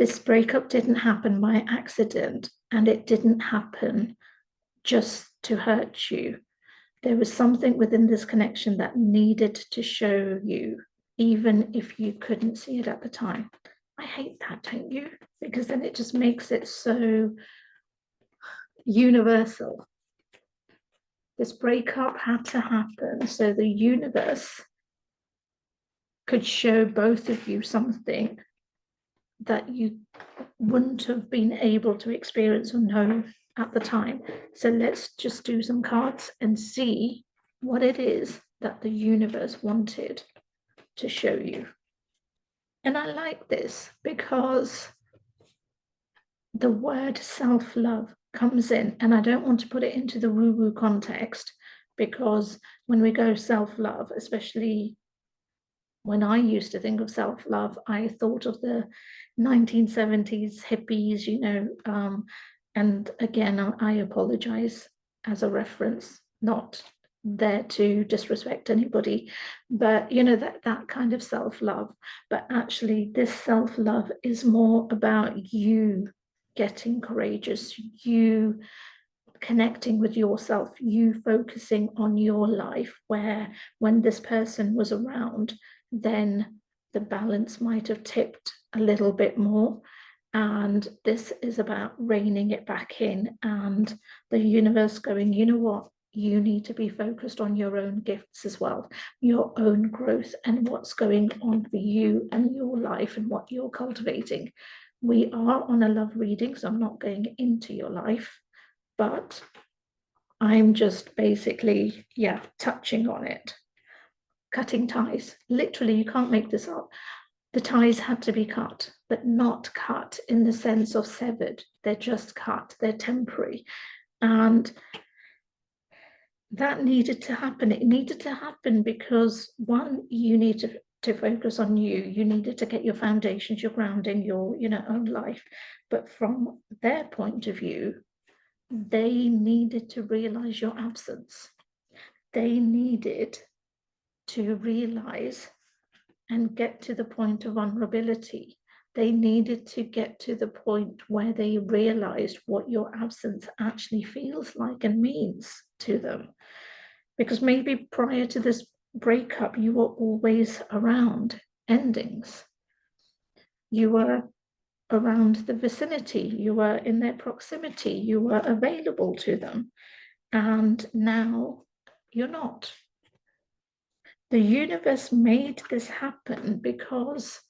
This breakup didn't happen by accident, and it didn't happen just to hurt you. There was something within this connection that needed to show you, even if you couldn't see it at the time. I hate that, don't you? Because then it just makes it so universal. This breakup had to happen so the universe could show both of you something that you wouldn't have been able to experience or know at the time. So let's just do some cards and see what it is that the universe wanted to show you. And I like this because the word self-love comes in, and I don't want to put it into the woo-woo context, because when we go self-love, especially when I used to think of self-love, I thought of the 1970s hippies, and again, I apologize as a reference, not there to disrespect anybody, but that kind of self-love. But actually, this self-love is more about you getting courageous, you connecting with yourself, you focusing on your life, where when this person was around, then the balance might have tipped a little bit more. And this is about reining it back in, and the universe going, you know what? You need to be focused on your own gifts as well, your own growth, and what's going on for you and your life and what you're cultivating. We are on a love reading, so I'm not going into your life, but I'm just basically, touching on it. Cutting ties. Literally, you can't make this up. The ties had to be cut, but not cut in the sense of severed. They're just cut, they're temporary. And that needed to happen. It needed to happen because, one, you need to focus on you. You needed to get your foundations, your grounding, your own life. But from their point of view, they needed to realize your absence. They needed to realize and get to the point of vulnerability. They needed to get to the point where they realized what your absence actually feels like and means to them. Because maybe prior to this breakup, you were always around endings. You were around the vicinity, you were in their proximity, you were available to them. And now you're not. The universe made this happen because